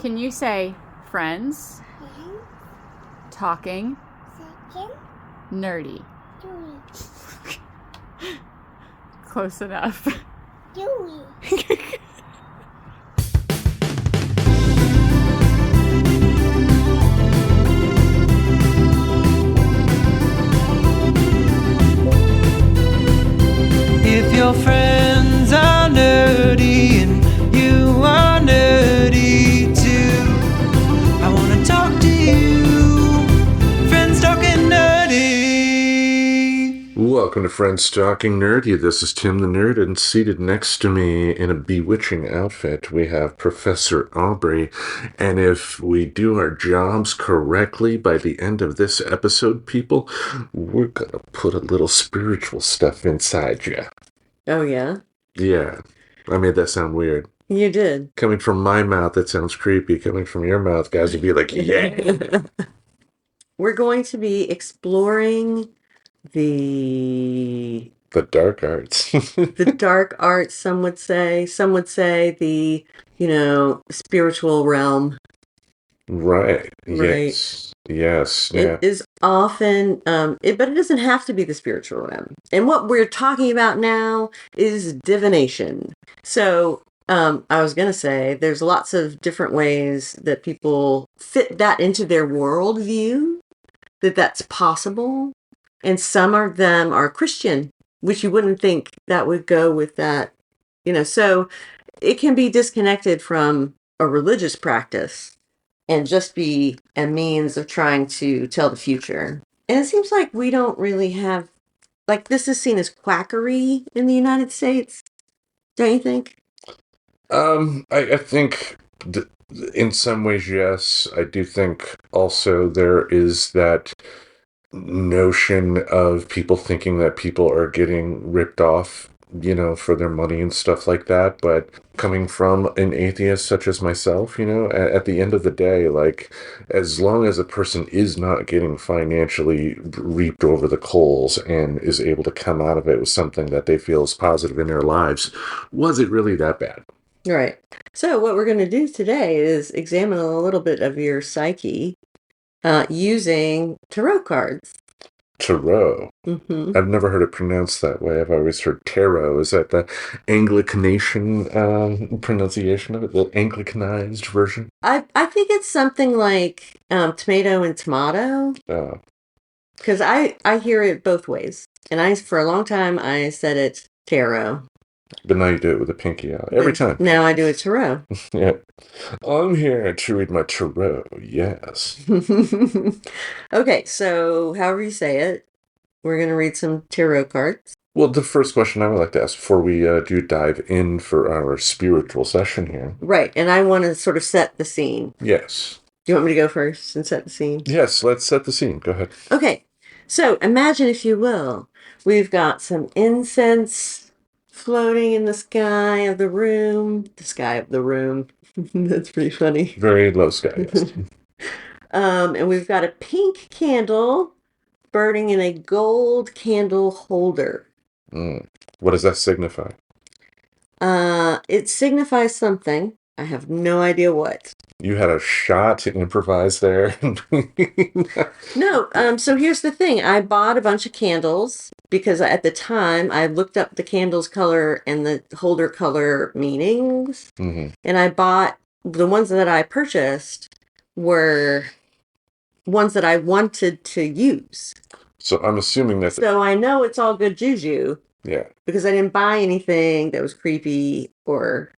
Can you say friends, talking, nerdy? Close enough. If your friends are nerdy and you are nerdy too, I want to talk to you. Friends Talking Nerdy. Welcome to Friends Talking Nerdy. This is Tim the Nerd, and seated next to me in a bewitching outfit, we have Professor Aubrey. And if we do our jobs correctly by the end of this episode, people, we're going to put a little spiritual stuff inside you. Oh, yeah? Yeah. I made that sound weird. You did. Coming from my mouth, that sounds creepy. Coming from your mouth, guys would be like, yeah. We're going to be exploring the dark arts. the dark arts, some would say. Some would say the, spiritual realm. Right. Yes. Yes. Yeah. It is often, but it doesn't have to be the spiritual realm. And what we're talking about now is divination. So, I was going to say, there's lots of different ways that people fit that into their worldview, that's possible. And some of them are Christian, which you wouldn't think that would go with that, so it can be disconnected from a religious practice and just be a means of trying to tell the future. And it seems like we don't really have, this is seen as quackery in the United States. Don't you think? I think in some ways, yes. I do think also there is that notion of people thinking that people are getting ripped off, for their money and stuff like that. But coming from an atheist such as myself, at the end of the day, as long as a person is not getting financially reaped over the coals and is able to come out of it with something that they feel is positive in their lives, was it really that bad? Right. So what we're going to do today is examine a little bit of your psyche using tarot cards. Tarot. Mm-hmm. I've never heard it pronounced that way. I've always heard tarot. Is that the Anglicanation pronunciation of it? The Anglicanized version? I think it's something like tomato and tomato. Oh. Because I hear it both ways. And for a long time, I said it tarot. But now you do it with a pinky out. Every time. Now I do it tarot. Yeah. I'm here to read my tarot. Yes. Okay, so however you say it, we're going to read some tarot cards. Well, the first question I would like to ask before we do dive in for our spiritual session here. Right, and I want to sort of set the scene. Yes. Do you want me to go first and set the scene? Yes, let's set the scene. Go ahead. Okay, so imagine, if you will, we've got some incense floating in the sky of the room. That's pretty funny. Very low sky, yes. And we've got a pink candle burning in a gold candle holder. What does that signify? It signifies something. I have no idea what. You had a shot to improvise there. No, so here's the thing. I bought a bunch of candles because at the time I looked up the candle's color and the holder color meanings. Mm-hmm. And I bought, the ones that I purchased were ones that I wanted to use. So I'm assuming that... So I know it's all good juju. Yeah. Because I didn't buy anything that was creepy or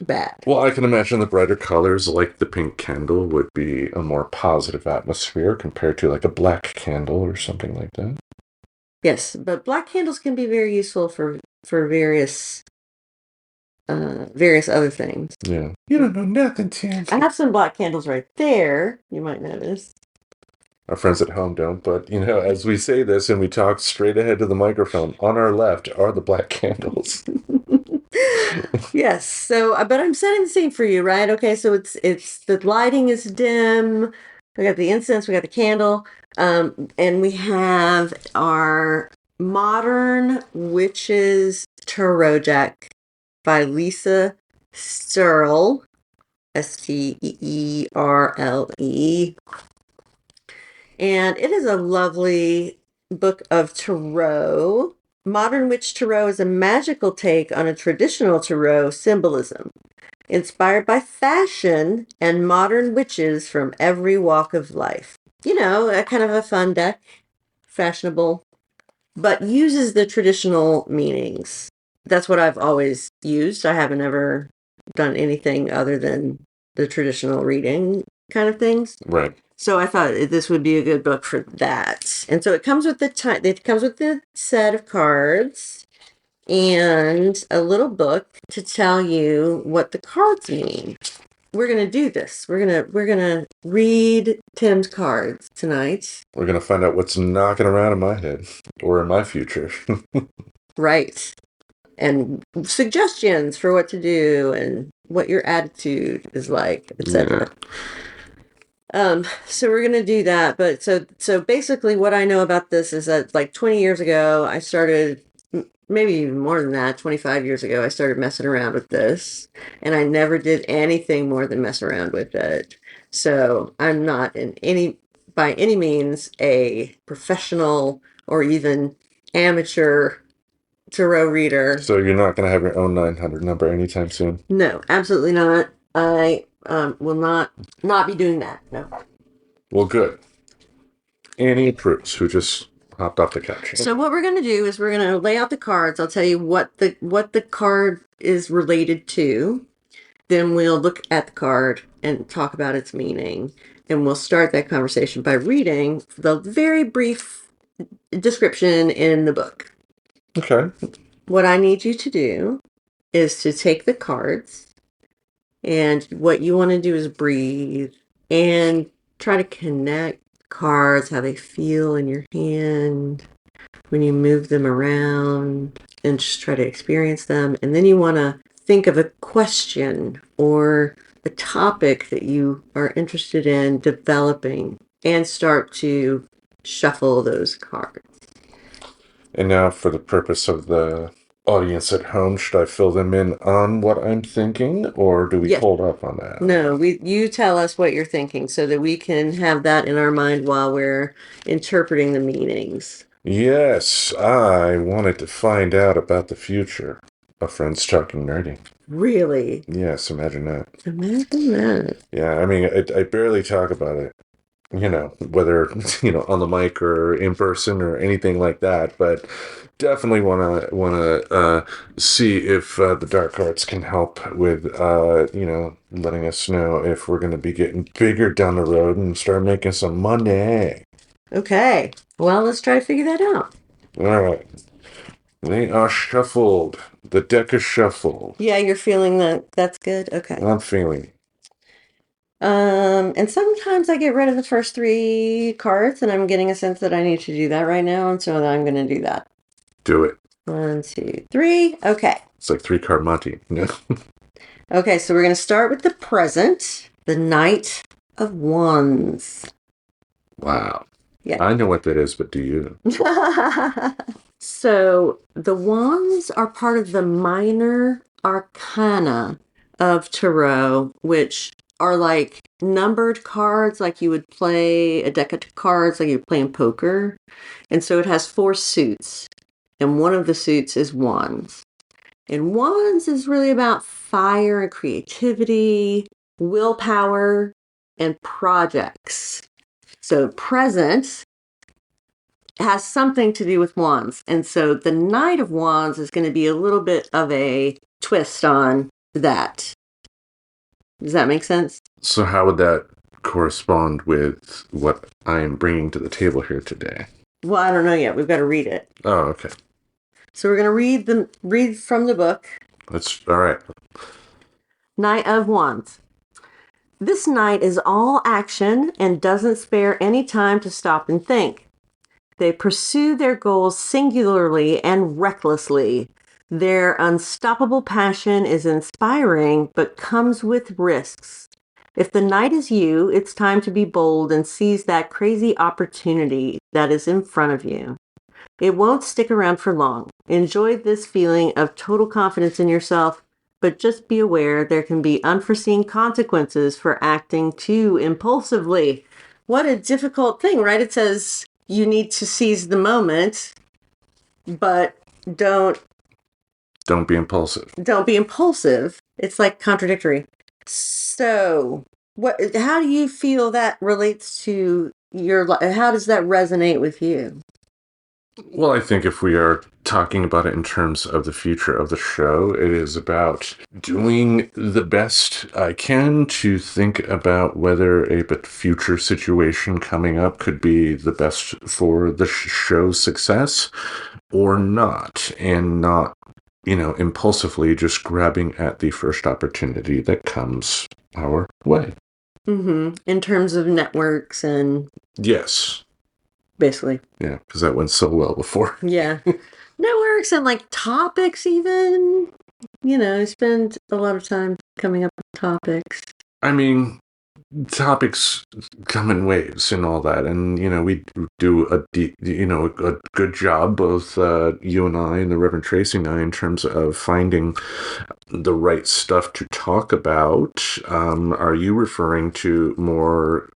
bad. Well, I can imagine the brighter colors, like the pink candle, would be a more positive atmosphere compared to like a black candle or something like that. Yes, but black candles can be very useful for various other things. Yeah. You don't know nothing, Tim. I have some black candles right there, you might notice. Our friends at home don't, but, as we say this and we talk straight ahead to the microphone, on our left are the black candles. Yes, so, but I'm setting the scene for you, right? Okay, so it's the lighting is dim. We got the incense, we got the candle, and we have our Modern Witches Tarot deck by Lisa Searle. Steerle. And it is a lovely book of tarot. Modern Witch Tarot is a magical take on a traditional tarot symbolism, inspired by fashion and modern witches from every walk of life. A kind of a fun deck, fashionable, but uses the traditional meanings. That's what I've always used. I haven't ever done anything other than the traditional reading kind of things. Right. So I thought this would be a good book for that. And so it comes with the set of cards and a little book to tell you what the cards mean. We're going to do this. We're going to read Tim's cards tonight. We're going to find out what's knocking around in my head or in my future. Right. And suggestions for what to do and what your attitude is like, etc. So we're going to do that. But so basically what I know about this is that like 20 years ago, I started, maybe even more than that, 25 years ago, I started messing around with this, and I never did anything more than mess around with it. So I'm not by any means a professional or even amateur tarot reader. So you're not going to have your own 900 number anytime soon? No, absolutely not. I will not be doing that. No. Well, good. Annie approves, who just hopped off the couch. So what we're going to do is we're going to lay out the cards. I'll tell you what the card is related to. Then we'll look at the card and talk about its meaning. And we'll start that conversation by reading the very brief description in the book. Okay. What I need you to do is to take the cards, and what you want to do is breathe and try to connect cards, how they feel in your hand when you move them around, and just try to experience them. And then you want to think of a question or a topic that you are interested in developing and start to shuffle those cards. And now, for the purpose of the audience at home, should I fill them in on what I'm thinking, or do we hold up on that? No, you tell us what you're thinking so that we can have that in our mind while we're interpreting the meanings. Yes, I wanted to find out about the future of Friends Talking Nerdy. Really? Yes, imagine that. Imagine that. Yeah, I mean, I barely talk about it. Whether, on the mic or in person or anything like that, but definitely want to see if the dark arts can help with, letting us know if we're going to be getting bigger down the road and start making some money. Okay. Well, let's try to figure that out. All right. They are shuffled. The deck is shuffled. Yeah, you're feeling that. That's good. Okay. I'm feeling it. And sometimes I get rid of the first 3 cards, and I'm getting a sense that I need to do that right now, and so I'm going to do that. Do it. 1, 2, 3. Okay. It's like 3-card Monty. Okay, so we're going to start with the present, the Knight of Wands. Wow. Yeah. I know what that is, but do you? So the wands are part of the minor arcana of tarot, which are like numbered cards, like you would play a deck of cards, like you play in poker. And so it has 4 suits, and one of the suits is wands. And wands is really about fire and creativity, willpower, and projects. So present has something to do with wands. And so the Knight of Wands is going to be a little bit of a twist on that. Does that make sense? So how would that correspond with what I am bringing to the table here today? Well, I don't know yet. We've got to read it. Oh, okay. So we're going to read from the book. That's all right. Knight of Wands. This knight is all action and doesn't spare any time to stop and think. They pursue their goals singularly and recklessly. Their unstoppable passion is inspiring, but comes with risks. If the knight is you, it's time to be bold and seize that crazy opportunity that is in front of you. It won't stick around for long. Enjoy this feeling of total confidence in yourself, but just be aware there can be unforeseen consequences for acting too impulsively. What a difficult thing, right? It says you need to seize the moment, but don't be impulsive. Don't be impulsive. It's like contradictory. So, how do you feel that relates to your life? How does that resonate with you? Well, I think if we are talking about it in terms of the future of the show, it is about doing the best I can to think about whether a future situation coming up could be the best for the show's success or not, and not, impulsively just grabbing at the first opportunity that comes our way. In terms of networks and... Yes. Basically. Yeah, because that went so well before. Yeah. Networks and like topics even. Spend a lot of time coming up with topics. I mean, topics come in waves and all that, and we do a good job, both you and I and the Reverend Tracy and I, in terms of finding the right stuff to talk about. Are you referring to more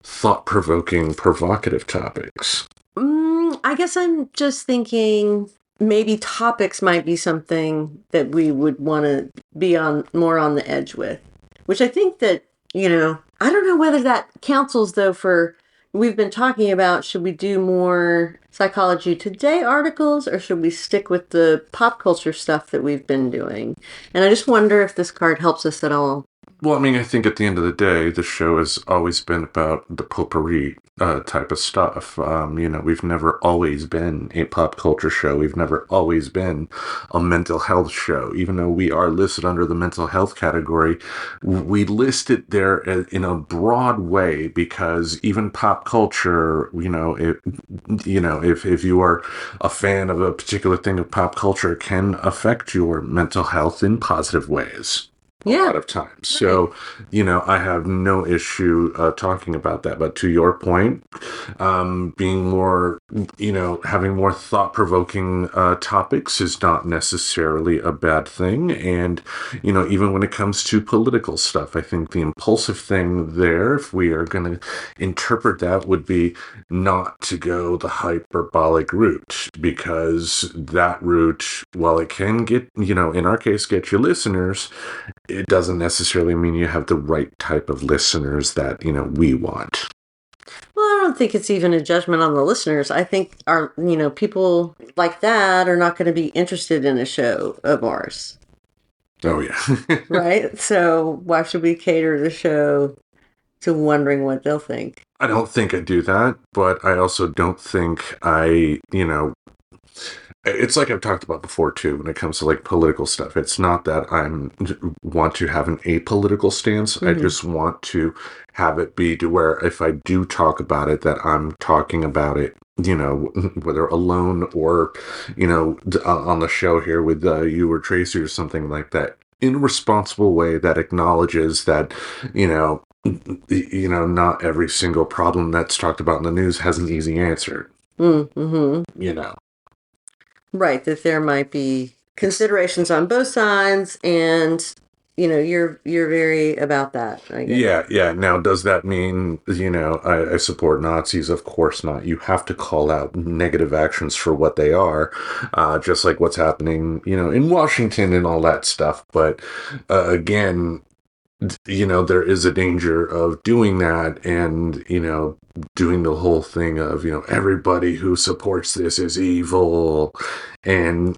thought-provoking, provocative topics? I guess I'm just thinking maybe topics might be something that we would want to be more on the edge with, which I think that, I don't know whether that counsels though we've been talking about, should we do more Psychology Today articles or should we stick with the pop culture stuff that we've been doing? And I just wonder if this card helps us at all. Well, I mean, I think at the end of the day, the show has always been about the potpourri type of stuff. We've never always been a pop culture show. We've never always been a mental health show. Even though we are listed under the mental health category, we list it there in a broad way because even pop culture, if you are a fan of a particular thing of pop culture, can affect your mental health in positive ways. A lot of times. So, I have no issue talking about that. But to your point, being more, having more thought-provoking topics is not necessarily a bad thing. And, even when it comes to political stuff, I think the impulsive thing there, if we are going to interpret that, would be not to go the hyperbolic route. Because that route, while it can get, in our case, get you listeners, it doesn't necessarily mean you have the right type of listeners that, we want. Well, I don't think it's even a judgment on the listeners. I think people like that are not going to be interested in a show of ours. Oh, yeah. Right? So why should we cater the show to wondering what they'll think? I don't think I do that, but I also don't think it's like I've talked about before, too, when it comes to, like, political stuff. It's not that I want to have an apolitical stance. I just want to have it be to where if I do talk about it, that I'm talking about it, whether alone or, on the show here with you or Tracy or something like that, in a responsible way that acknowledges that, not every single problem that's talked about in the news has an easy answer. Right, that there might be considerations on both sides, and you're very about that, I guess. Yeah. Now, does that mean I support Nazis? Of course not. You have to call out negative actions for what they are, just like what's happening in Washington and all that stuff. But again, there is a danger of doing that and, doing the whole thing of, everybody who supports this is evil. And,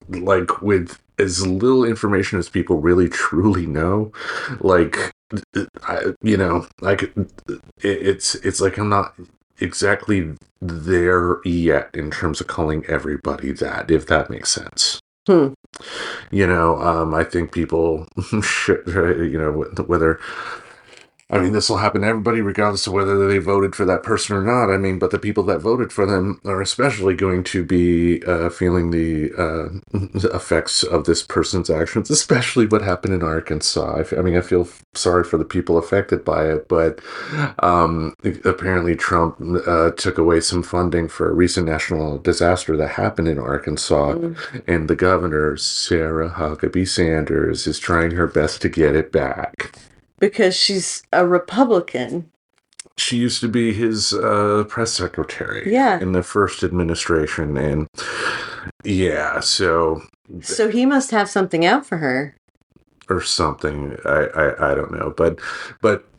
like with as little information as people really truly know, like, it's like I'm not exactly there yet in terms of calling everybody that, if that makes sense. I think people should, whether I mean, this will happen to everybody, regardless of whether they voted for that person or not. I mean, but the people that voted for them are especially going to be feeling the effects of this person's actions, especially what happened in Arkansas. I mean, I feel sorry for the people affected by it, but apparently Trump took away some funding for a recent national disaster that happened in Arkansas, and the governor, Sarah Huckabee Sanders, is trying her best to get it back. Because she's a Republican. She used to be his press secretary in the first administration, and so he must have something out for her, or something. I don't know, but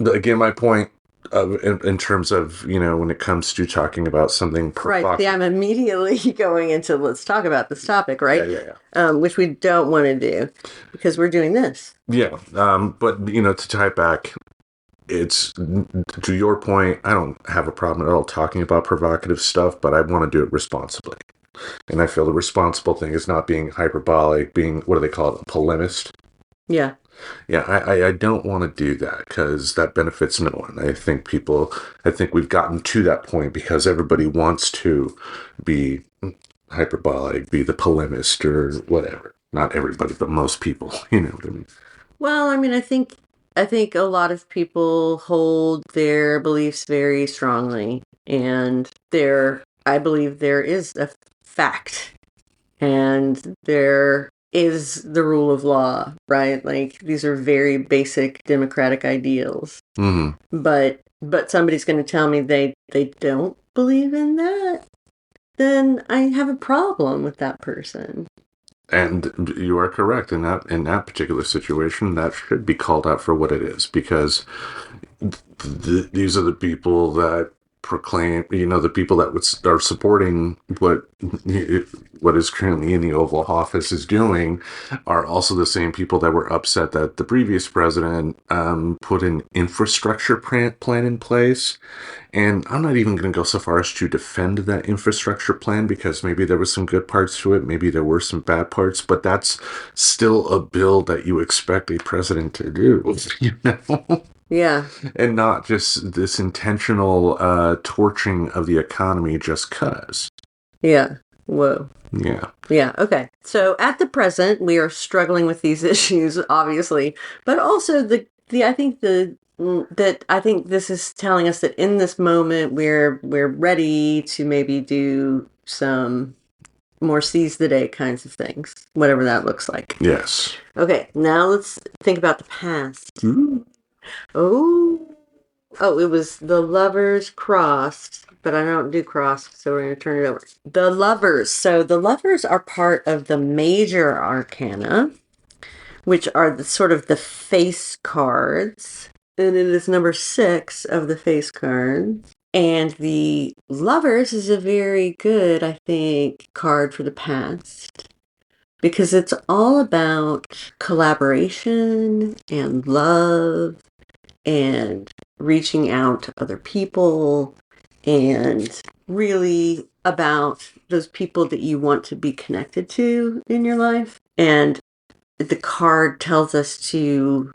again, my point in terms of when it comes to talking about something right? See, I'm immediately going into let's talk about this topic, right? Which we don't want to do because we're doing this. But to tie it back, it's to your point. I don't have a problem at all talking about provocative stuff, but I want to do it responsibly. And I feel the responsible thing is not being hyperbolic, being, what do they call it, a polemist? Yeah. Yeah, I don't want to do that because that benefits no one. I think we've gotten to that point because everybody wants to be hyperbolic, be the polemist or whatever. Not everybody, but most people, you know what I mean? Well, I mean, I think a lot of people hold their beliefs very strongly, and I believe there is a fact, and there is the rule of law, right? Like, these are very basic democratic ideals. Mm-hmm. But somebody's going to tell me they don't believe in that, then I have a problem with that person. And you are correct in that particular situation. That should be called out for what it is, because these are the people that proclaim, the people that are supporting what is currently in the Oval Office is doing, are also the same people that were upset that the previous president put an infrastructure plan in place. And I'm not even going to go so far as to defend that infrastructure plan, because maybe there was some good parts to it, maybe there were some bad parts, but that's still a bill that you expect a president to do, Yeah. And not just this intentional torching of the economy just 'cause. Yeah. Whoa. Yeah. Yeah. Okay. So at the present, we are struggling with these issues, obviously, but also I think this is telling us that in this moment we're ready to maybe do some more seize the day kinds of things, whatever that looks like. Yes. Okay. Now let's think about the past. Ooh. Oh, it was the lovers crossed, but I don't do cross, so we're going to turn it over. The lovers. So the lovers are part of the major arcana, which are the sort of the face cards. And it is number 6 of the face cards. And the lovers is a very good, I think, card for the past, because it's all about collaboration and love and reaching out to other people, and really about those people that you want to be connected to in your life. And the card tells us to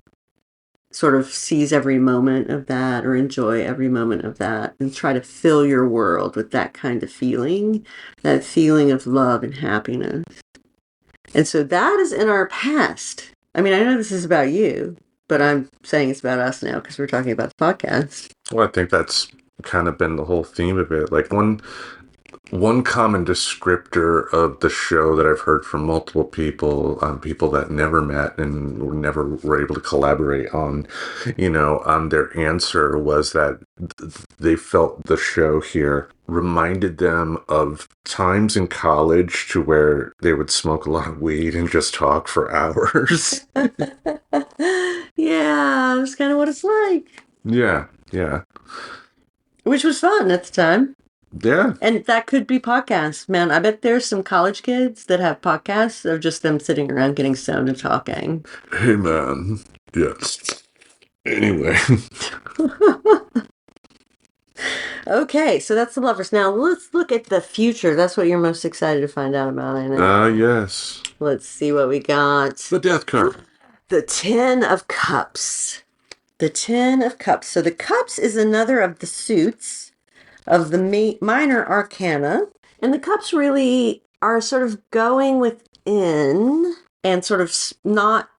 sort of seize every moment of that, or enjoy every moment of that, and try to fill your world with that kind of feeling, that feeling of love and happiness. And so that is in our past. I mean, I know this is about you, but I'm saying it's about us now because we're talking about the podcast. Well, I think that's kind of been the whole theme of it. Like one common descriptor of the show that I've heard from multiple people, people that never met and never were able to collaborate on, on their answer, was that they felt the show here reminded them of times in college to where they would smoke a lot of weed and just talk for hours. Yeah, that's kind of what it's like. Yeah. Which was fun at the time. Yeah. And that could be podcasts, man. I bet there's some college kids that have podcasts of just them sitting around getting stoned and talking. Hey, man. Yes. Anyway. Okay, so that's the lovers. Now let's look at the future. That's what you're most excited to find out about, I know. Yes. Let's see what we got. The death card. The 10 of Cups. The Ten of Cups. So the Cups is another of the suits of the minor arcana. And the Cups really are sort of going within and sort of not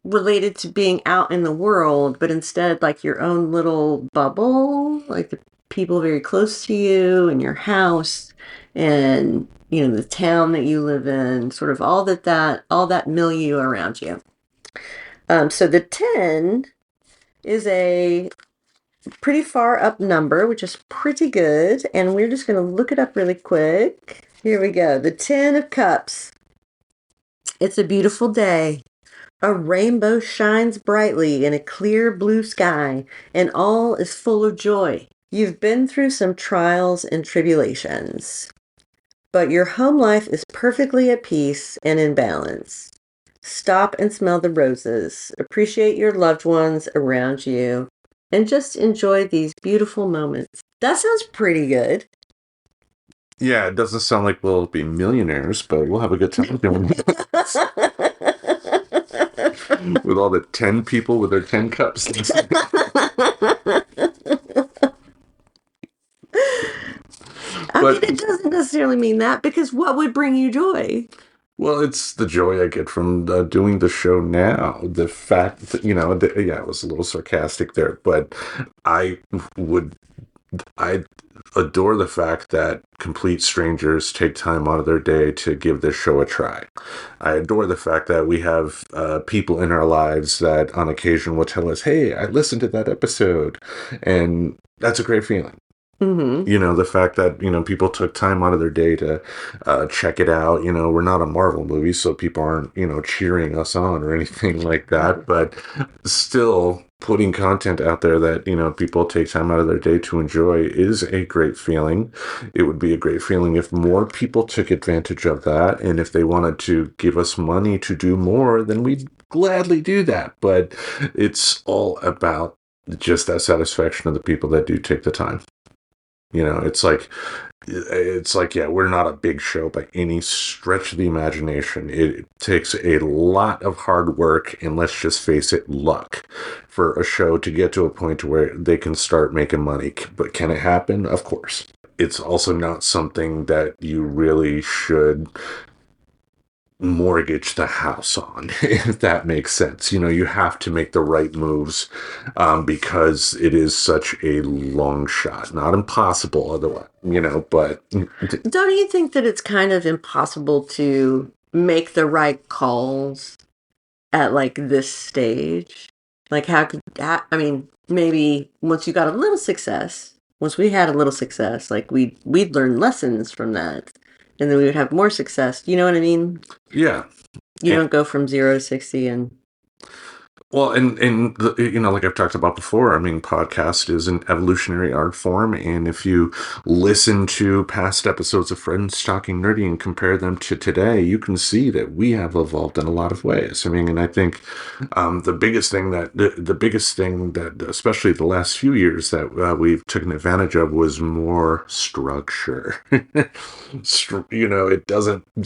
related to being out in the world, but instead like your own little bubble, like the people very close to you and your house and, you know, the town that you live in, sort of all that milieu around you. So the 10 is a pretty far up number, which is pretty good. And we're just going to look it up really quick. Here we go. The 10 of Cups. It's a beautiful day. A rainbow shines brightly in a clear blue sky, and all is full of joy. You've been through some trials and tribulations, but your home life is perfectly at peace and in balance. Stop and smell the roses, appreciate your loved ones around you, and just enjoy these beautiful moments. That sounds pretty good. Yeah, it doesn't sound like we'll be millionaires, but we'll have a good time doing it. With all the 10 people with their 10 cups. I mean, it doesn't necessarily mean that, because what would bring you joy? Well, it's the joy I get from doing the show now. The fact that, you know, yeah, it was a little sarcastic there, but I adore the fact that complete strangers take time out of their day to give this show a try. I adore the fact that we have people in our lives that on occasion will tell us, hey, I listened to that episode. And that's a great feeling. Mm-hmm. You know, the fact that, you know, people took time out of their day to check it out. You know, we're not a Marvel movie, so people aren't, you know, cheering us on or anything like that. But still, putting content out there that, you know, people take time out of their day to enjoy is a great feeling. It would be a great feeling if more people took advantage of that. And if they wanted to give us money to do more, then we'd gladly do that. But it's all about just that satisfaction of the people that do take the time. You know, it's like, yeah, we're not a big show by any stretch of the imagination. It takes a lot of hard work and, let's just face it, luck for a show to get to a point where they can start making money. But can it happen? Of course. It's also not something that you really should mortgage the house on, if that makes sense. You know, you have to make the right moves because it is such a long shot. Not impossible otherwise, you know, but... Don't you think that it's kind of impossible to make the right calls at, like, this stage? Like, I mean, maybe once you got a little success, once we had a little success, like, we'd learn lessons from that. And then we would have more success. You know what I mean? Yeah. You don't go from 0 to 60 and... Well, and you know, like I've talked about before, I mean, podcast is an evolutionary art form, and if you listen to past episodes of Friends Talking Nerdy and compare them to today, you can see that we have evolved in a lot of ways. I mean, and I think the biggest thing that, especially the last few years, that we've taken advantage of was more structure. You know,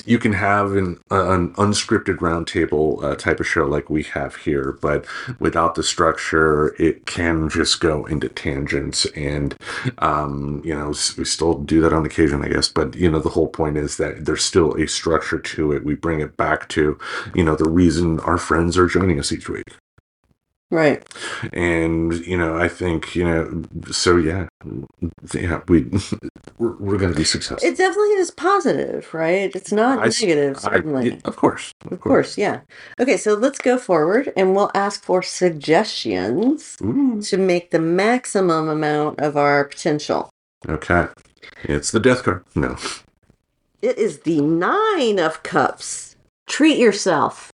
you can have an unscripted roundtable type of show like we have here, but without the structure, it can just go into tangents. And, you know, we still do that on occasion, I guess. But, you know, the whole point is that there's still a structure to it. We bring it back to, you know, the reason our friends are joining us each week. Right. And, you know, I think, you know, so yeah, we're going to be successful. It definitely is positive, right? It's not negative, certainly. Of course. Of course, yeah. Okay, so let's go forward and we'll ask for suggestions to make the maximum amount of our potential. Okay. It's the death card. No. It is the 9 of Cups. Treat yourself.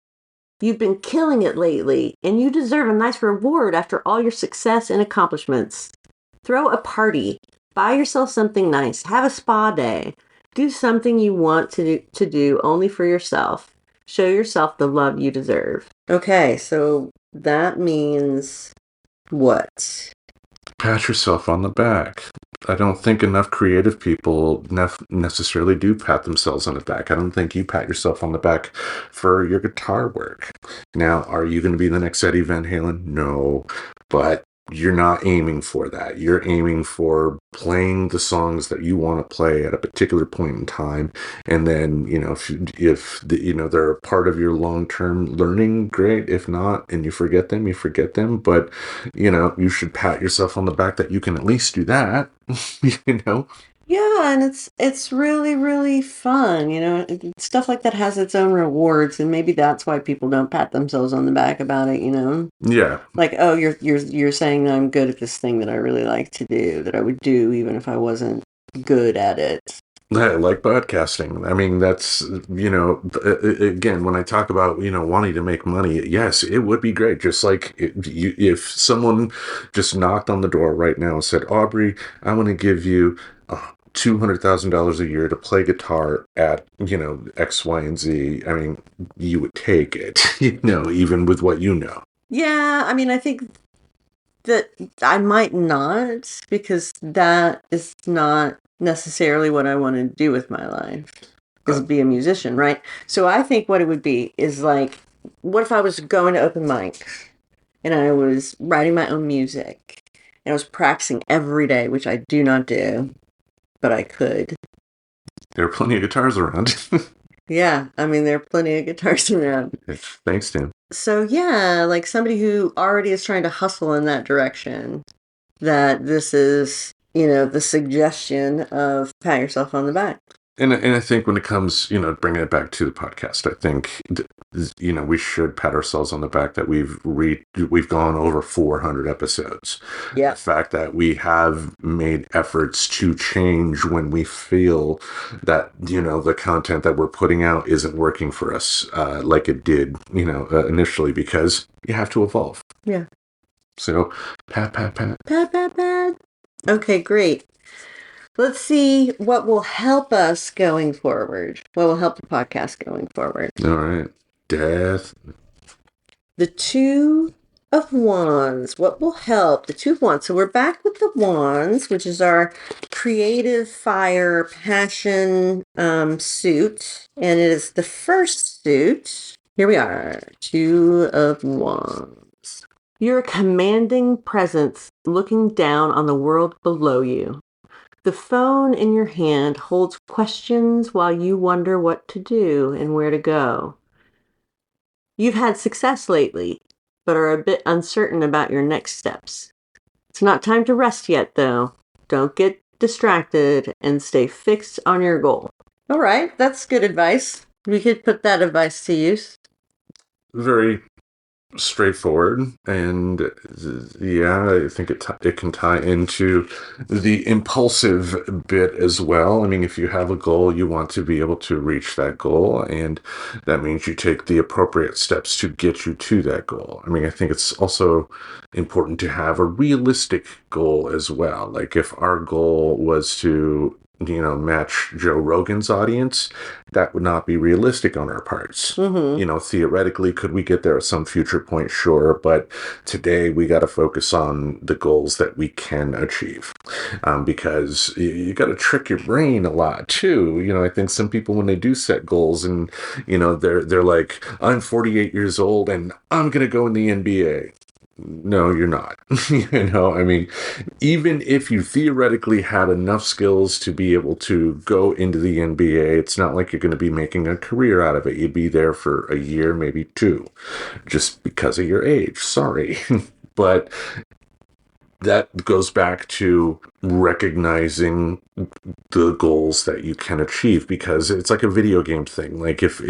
You've been killing it lately, and you deserve a nice reward after all your success and accomplishments. Throw a party. Buy yourself something nice. Have a spa day. Do something you want to do only for yourself. Show yourself the love you deserve. Okay, so that means what? Pat yourself on the back. I don't think enough creative people necessarily do pat themselves on the back. I don't think you pat yourself on the back for your guitar work. Now, are you going to be the next Eddie Van Halen? No. but you're not aiming for that. You're aiming for playing the songs that you want to play at a particular point in time. And then, if they're a part of your long-term learning, great. If not, and you forget them, you forget them. But, you should pat yourself on the back that you can at least do that, Yeah, and it's really, really fun. Stuff like that has its own rewards, and maybe that's why people don't pat themselves on the back about it. Yeah. Like, oh, you're saying that I'm good at this thing that I really like to do, that I would do even if I wasn't good at it. I like podcasting. I mean, that's, again, when I talk about, wanting to make money, yes, it would be great. Just like if someone just knocked on the door right now and said, Aubrey, I want to give you $200,000 a year to play guitar at, X, Y, and Z. I mean, you would take it, even with what you know. Yeah, I mean, I think that I might not, because that is not necessarily what I want to do with my life, is be a musician, right? So I think what it would be is like, what if I was going to open mic and I was writing my own music and I was practicing every day, which I do not do, but I could. There are plenty of guitars around. Yeah, I mean, there are plenty of guitars around. Thanks, Tim. So yeah, like somebody who already is trying to hustle in that direction, that this is, the suggestion of pat yourself on the back. And I think when it comes, bringing it back to the podcast, I think, we should pat ourselves on the back that we've gone over 400 episodes. Yeah. The fact that we have made efforts to change when we feel that, the content that we're putting out isn't working for us like it did, initially, because you have to evolve. Yeah. So, pat, pat, pat. Pat, pat, pat. Okay, great. Let's see what will help us going forward. What will help the podcast going forward? All right. Death. The Two of Wands. What will help? The Two of Wands. So we're back with the Wands, which is our creative fire passion suit. And it is the first suit. Here we are. Two of Wands. You're a commanding presence looking down on the world below you. The phone in your hand holds questions while you wonder what to do and where to go. You've had success lately, but are a bit uncertain about your next steps. It's not time to rest yet, though. Don't get distracted and stay fixed on your goal. All right, that's good advice. We could put that advice to use. Very straightforward, and yeah, I think it can tie into the impulsive bit as well. I mean, if you have a goal, you want to be able to reach that goal, and that means you take the appropriate steps to get you to that goal. I mean, I think it's also important to have a realistic goal as well. Like if our goal was to match Joe Rogan's audience, that would not be realistic on our parts. Mm-hmm. Theoretically, could we get there at some future point? Sure. But today we got to focus on the goals that we can achieve, because you got to trick your brain a lot too. I think some people, when they do set goals and, they're like, I'm 48 years old and I'm going to go in the NBA. No, you're not. I mean, even if you theoretically had enough skills to be able to go into the NBA, it's not like you're going to be making a career out of it. You'd be there for a year, maybe two, just because of your age. Sorry. But that goes back to recognizing the goals that you can achieve, because it's like a video game thing. Like if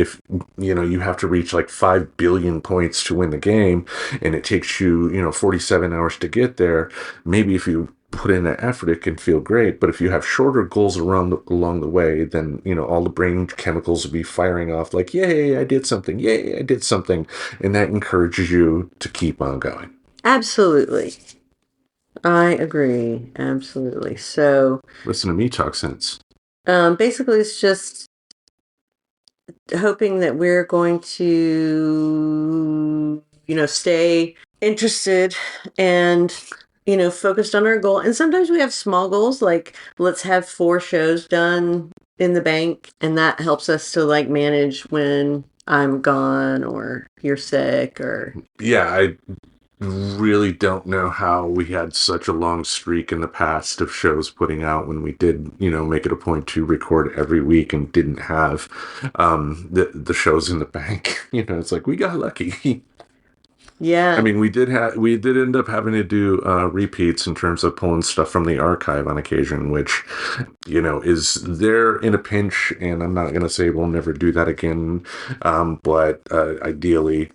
you have to reach like 5 billion points to win the game, and it takes you 47 hours to get there, maybe if you put in that effort, it can feel great. But if you have shorter goals along the way, then all the brain chemicals will be firing off like, yay, I did something, yay, I did something, and that encourages you to keep on going. Absolutely. I agree. Absolutely. So Listen to me talk sense. basically it's just hoping that we're going to, stay interested and, focused on our goal. And sometimes we have small goals, like let's have 4 shows done in the bank. And that helps us to like manage when I'm gone or you're sick or. Yeah, really don't know how we had such a long streak in the past of shows putting out when we did, make it a point to record every week and didn't have the shows in the bank. It's like we got lucky. Yeah. I mean, we did end up having to do repeats in terms of pulling stuff from the archive on occasion, which, is there in a pinch. And I'm not going to say we'll never do that again. But ideally,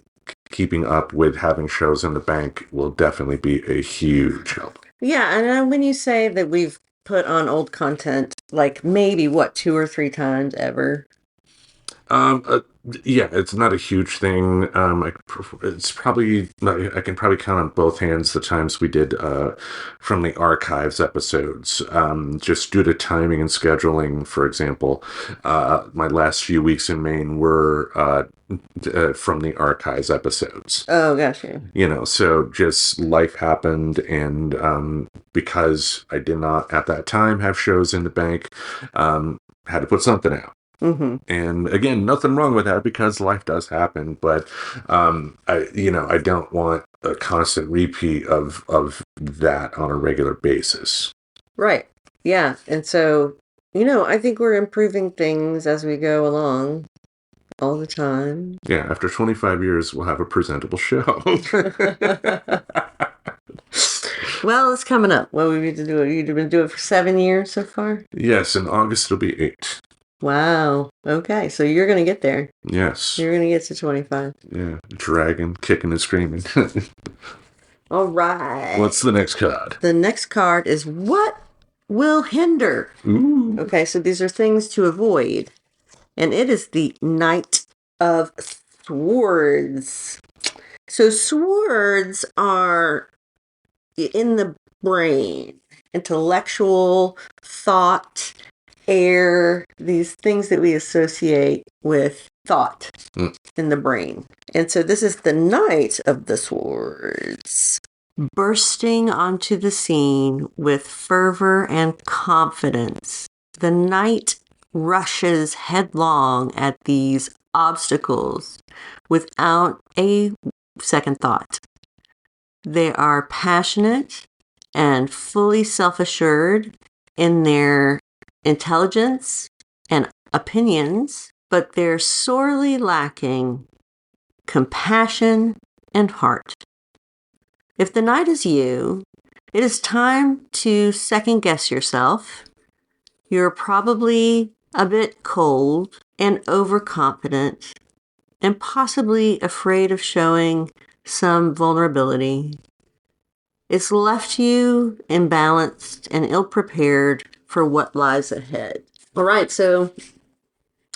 keeping up with having shows in the bank will definitely be a huge help. Yeah. And when you say that we've put on old content, like maybe 2 or 3 times ever? Yeah, it's not a huge thing. It's probably, I can probably count on both hands the times we did from the archives episodes. Just due to timing and scheduling, for example, my last few weeks in Maine were from the archives episodes. Oh, gotcha. So just life happened, and because I did not at that time have shows in the bank, had to put something out. Mm-hmm. And again, nothing wrong with that because life does happen. But I don't want a constant repeat of that on a regular basis. Right. Yeah. And so, I think we're improving things as we go along all the time. Yeah. After 25 years, we'll have a presentable show. Well, it's coming up. What we need to do? You've been doing it for 7 years so far? Yes. In August, it'll be 8. Wow. Okay. So you're going to get there. Yes. You're going to get to 25. Yeah. Dragging, kicking, and screaming. All right. What's the next card? The next card is what will hinder. Ooh. Okay. So these are things to avoid. And it is the Knight of Swords. So swords are in the brain, intellectual, thought, air, these things that we associate with thought in the brain. And so this is the Knight of the Swords, bursting onto the scene with fervor and confidence. The knight rushes headlong at these obstacles without a second thought. They are passionate and fully self-assured in their intelligence and opinions, but they're sorely lacking compassion and heart. If the knight is you, it is time to second guess yourself. You're probably a bit cold and overconfident and possibly afraid of showing some vulnerability. It's left you imbalanced and ill-prepared for what lies ahead. All right, so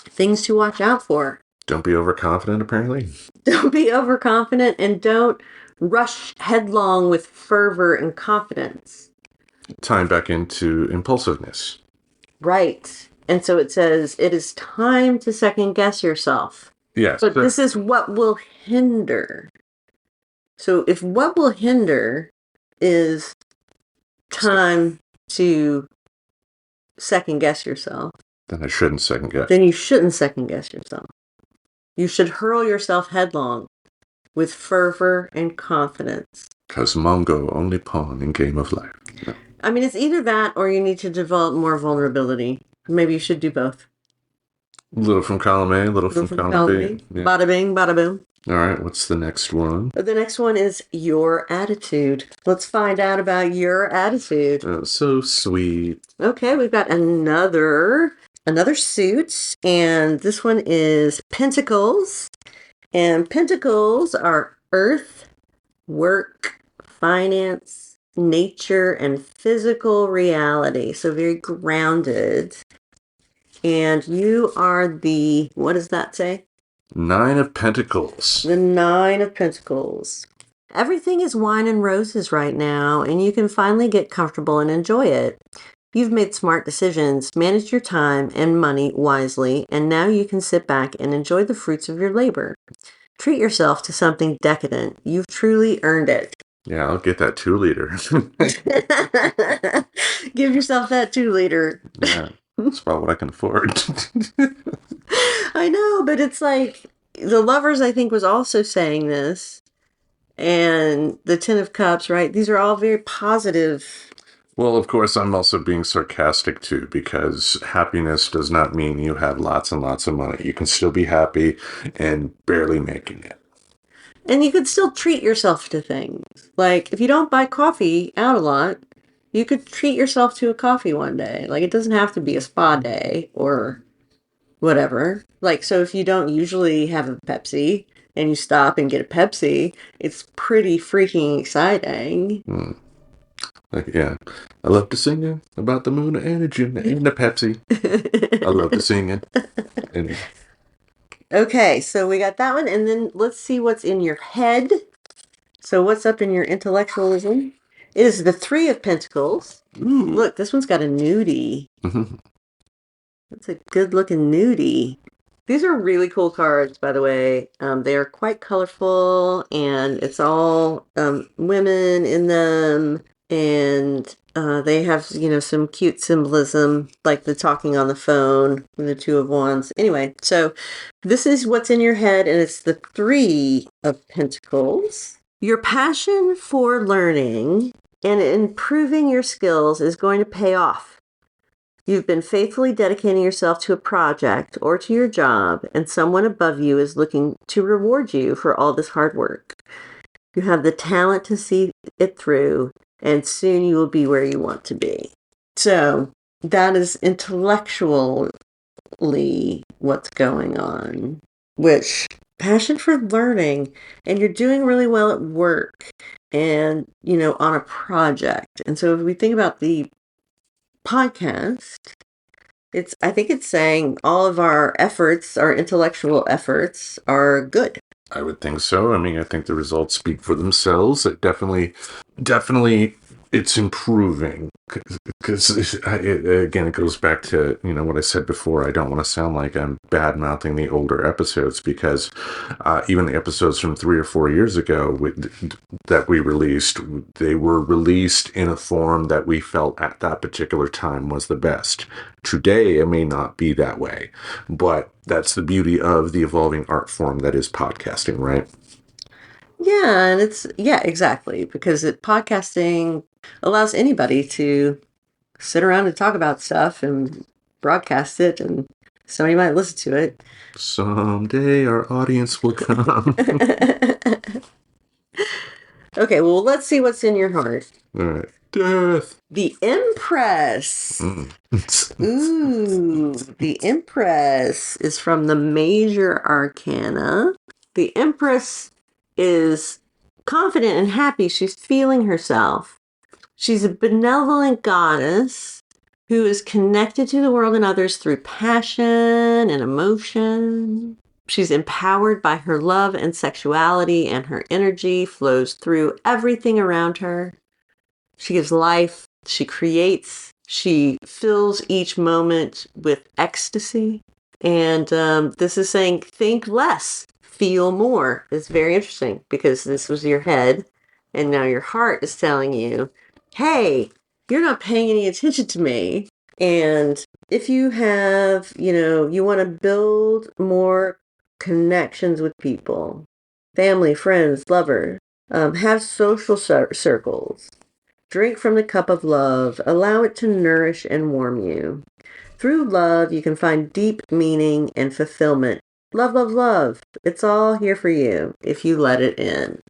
things to watch out for. Don't be overconfident, apparently. Don't be overconfident and don't rush headlong with fervor and confidence. Tying back into impulsiveness. Right. And so it says, it is time to second guess yourself. Yes. But this is what will hinder. So if what will hinder is time to second guess yourself, then I shouldn't second guess. then you shouldn't second guess yourself. You should hurl yourself headlong with fervor and confidence. Because Mongo only pawn in game of life. No. I mean, it's either that or you need to develop more vulnerability. Maybe you should do both. Little from column A, little from column B. Yeah. Bada bing, bada boom. All right, what's the next one? The next one is your attitude. Let's find out about your attitude. Oh, so sweet. Okay, we've got another suit, and this one is Pentacles. And Pentacles are earth, work, finance, nature, and physical reality. So very grounded. And you are the, what does that say? 9 of Pentacles. The 9 of Pentacles. Everything is wine and roses right now, and you can finally get comfortable and enjoy it. You've made smart decisions, managed your time and money wisely, and now you can sit back and enjoy the fruits of your labor. Treat yourself to something decadent. You've truly earned it. Yeah, I'll get that 2-liter. Give yourself that 2-liter. Yeah, that's about what I can afford. I know, but it's like the Lovers, I think, was also saying this. and the Ten of Cups, right? These are all very positive. Well, of course, I'm also being sarcastic too, because happiness does not mean you have lots and lots of money. You can still be happy and barely making it. And you could still treat yourself to things. Like, if you don't buy coffee out a lot, you could treat yourself to a coffee one day. Like, it doesn't have to be a spa day or whatever. Like, so if you don't usually have a Pepsi and you stop and get a Pepsi, it's pretty freaking exciting. Like, yeah, I love to sing about the moon energy and the Pepsi. I love to sing it. And Okay, so we got that one, and then let's see what's in your head. So what's up in your intellectualism? It is the Three of Pentacles. ooh. Look, this one's got a nudie. Mhm. That's a good looking nudie. These are really cool cards, by the way. They are quite colorful, and it's all women in them, and they have, some cute symbolism, like the talking on the phone with the Two of Wands. Anyway, so this is what's in your head, and it's the Three of Pentacles. Your passion for learning and improving your skills is going to pay off. You've been faithfully dedicating yourself to a project or to your job, and someone above you is looking to reward you for all this hard work. You have the talent to see it through, and soon you will be where you want to be. So that is intellectually what's going on, which passion for learning, and you're doing really well at work and, on a project. And so if we think about the podcast, I think it's saying all of our efforts, our intellectual efforts, are good. I would think so. I mean, I think the results speak for themselves. It definitely, it's improving. Because, again, it goes back to, what I said before. I don't want to sound like I'm bad-mouthing the older episodes, because even the episodes from 3 or 4 years ago that we released, they were released in a form that we felt at that particular time was the best. Today, it may not be that way, but that's the beauty of the evolving art form that is podcasting, right? Yeah, and exactly, because podcasting allows anybody to sit around and talk about stuff and broadcast it, and somebody might listen to it. Someday our audience will come. Okay, well, let's see what's in your heart. All right. Death. The Empress. Ooh, the Empress is from the Major Arcana. The Empress is confident and happy. She's feeling herself. She's a benevolent goddess who is connected to the world and others through passion and emotion. She's empowered by her love and sexuality, and her energy flows through everything around her. She gives life, she creates, she fills each moment with ecstasy. And this is saying, think less, feel more. It's very interesting, because this was your head, and now your heart is telling you, hey, you're not paying any attention to me. And if you have, you want to build more connections with people, family, friends, lovers, have social circles. Drink from the cup of love. Allow it to nourish and warm you. Through love, you can find deep meaning and fulfillment. Love, love, love. It's all here for you if you let it in.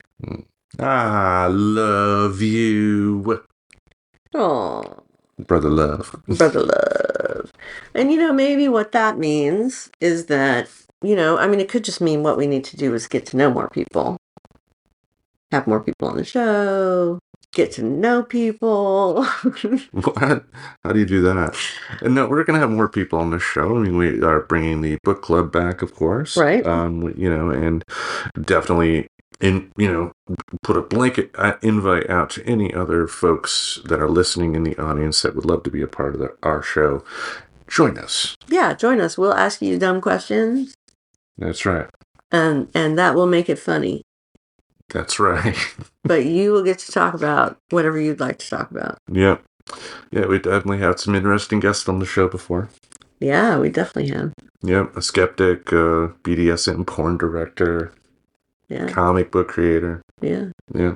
I love you. Aww. Brother love. Brother love. And maybe what that means is that, it could just mean what we need to do is get to know more people. Have more people on the show. Get to know people. What? How do you do that? And no, we're going to have more people on the show. I mean, we are bringing the book club back, of course. Right. And definitely put a blanket invite out to any other folks that are listening in the audience that would love to be a part of our show. Join us. Yeah, join us. We'll ask you dumb questions. That's right. And that will make it funny. That's right. But you will get to talk about whatever you'd like to talk about. Yep. Yeah, we definitely had some interesting guests on the show before. Yeah, we definitely have. Yep, a skeptic, BDSM porn director. Yeah. Comic book creator. Yeah. Yeah.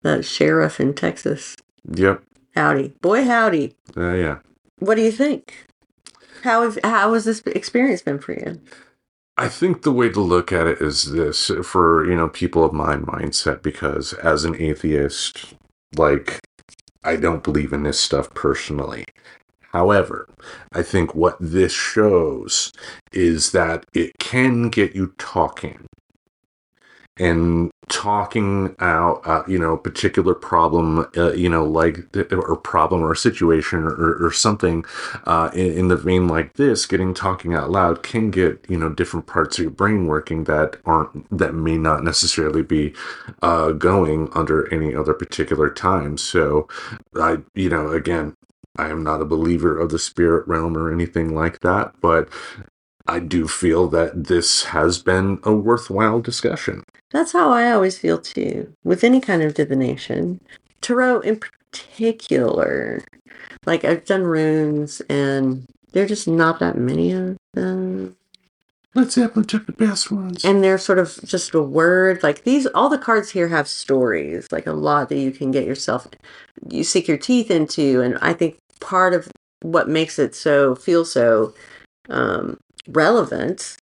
That sheriff in Texas. Yep. Howdy. Boy, howdy. Yeah. What do you think? How has this experience been for you? I think the way to look at it is this for, people of my mindset, because as an atheist, like, I don't believe in this stuff personally. However, I think what this shows is that it can get you talking. And talking out, particular problem, or problem or situation or something in the vein like this, getting talking out loud can get, different parts of your brain working that may not necessarily be going under any other particular time. So again, I am not a believer of the spirit realm or anything like that, but I do feel that this has been a worthwhile discussion. That's how I always feel too, with any kind of divination. Tarot in particular. Like, I've done runes, and there are just not that many of them. Led Zeppelin took the best ones. And they're sort of just a word. Like, all the cards here have stories, like a lot that you can get yourself, you sink your teeth into. And I think part of what makes it feel so relevant,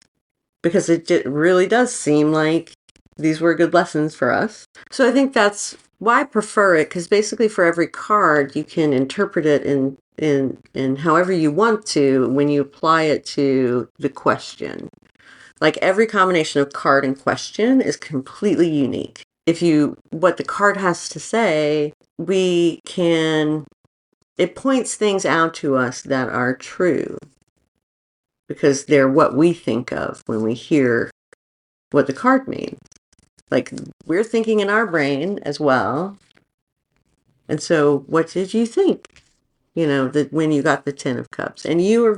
because it really does seem like these were good lessons for us. So I think that's why I prefer it, because basically for every card you can interpret it in however you want to when you apply it to the question. Like, every combination of card and question is completely unique. What the card has to say, it points things out to us that are true, because they're what we think of when we hear what the card means. Like, we're thinking in our brain as well. And so what did you think? That when you got the 10 of Cups, and you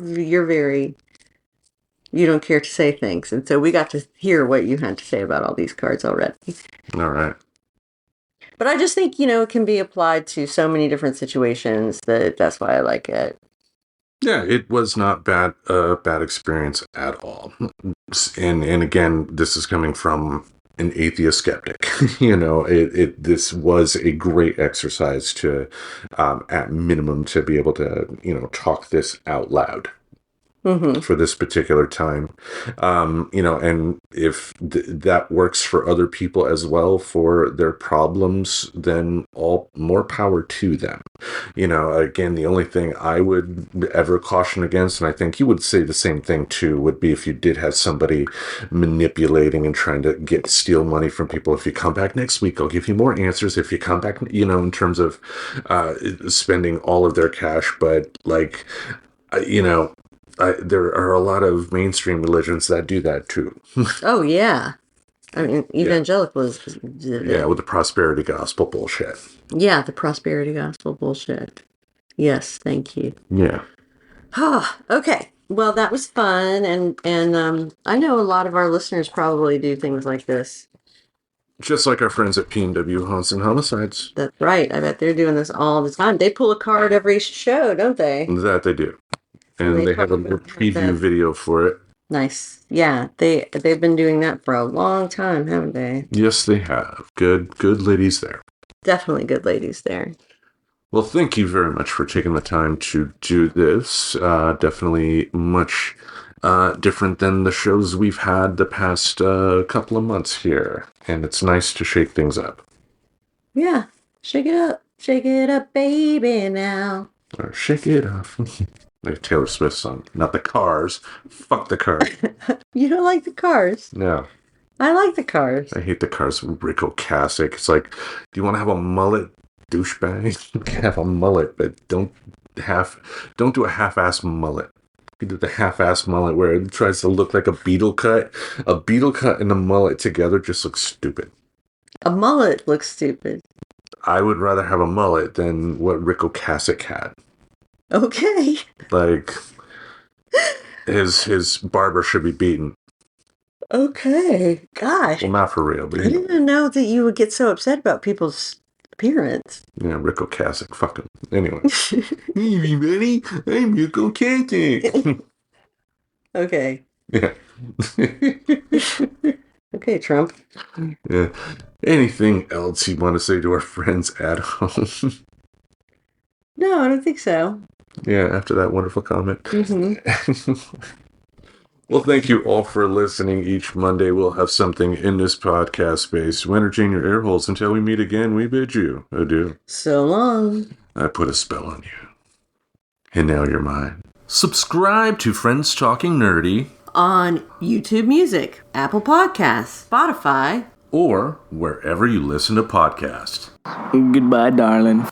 don't care to say things. And so we got to hear what you had to say about all these cards already. All right. But I just think, it can be applied to so many different situations that's why I like it. Yeah, it was not bad experience at all. And again, this is coming from an atheist skeptic. This was a great exercise to, at minimum, to be able to, talk this out loud. Mm-hmm. For this particular time, and if that works for other people as well for their problems, then all more power to them. Again, the only thing I would ever caution against, and I think you would say the same thing too, would be if you did have somebody manipulating and trying to steal money from people. If you come back next week, I'll give you more answers. If you come back, in terms of spending all of their cash, but like, there are a lot of mainstream religions that do that too. Oh, yeah. I mean, evangelicals. Yeah, with the prosperity gospel bullshit. Yeah, the prosperity gospel bullshit. Yes, thank you. Yeah. Okay. Well, that was fun, and I know a lot of our listeners probably do things like this. Just like our friends at P&W Haunts and Homicides. That's right. I bet they're doing this all the time. They pull a card every show, don't they? That they do. And they have a little preview video for it. Nice. Yeah, they've been doing that for a long time, haven't they? Yes, they have. Good ladies there. Definitely good ladies there. Well, thank you very much for taking the time to do this. Definitely much different than the shows we've had the past couple of months here. And it's nice to shake things up. Yeah. Shake it up. Shake it up, baby, now. Or shake it off. Like Taylor Swift song. Not the Cars. Fuck the Cars. You don't like the Cars? No. I like the Cars. I hate the Cars. Rick Ocasek. It's like, do you want to have a mullet, douchebag? You can have a mullet, but don't do a half-ass mullet. You do the half-ass mullet where it tries to look like a beetle cut. A beetle cut and a mullet together just looks stupid. A mullet looks stupid. I would rather have a mullet than what Rick Ocasek had. Okay. Like, his barber should be beaten. Okay. Gosh. Well, not for real. But I didn't know that you would get so upset about people's appearance. Yeah, Rick Ocasek. Fuck him. Anyway. Hey, everybody. I'm Rick Ocasek. Okay. Yeah. Okay, Trump. Yeah. Anything else you want to say to our friends at home? No, I don't think so. Yeah, after that wonderful comment. Mm-hmm. Well, thank you all for listening. Each Monday we'll have something in this podcast space to entertain your ear holes. Until we meet again, we bid you adieu. So long. I put a spell on you. And now you're mine. Subscribe to Friends Talking Nerdy On YouTube Music, Apple Podcasts, Spotify, or wherever you listen to podcasts. Goodbye, darling.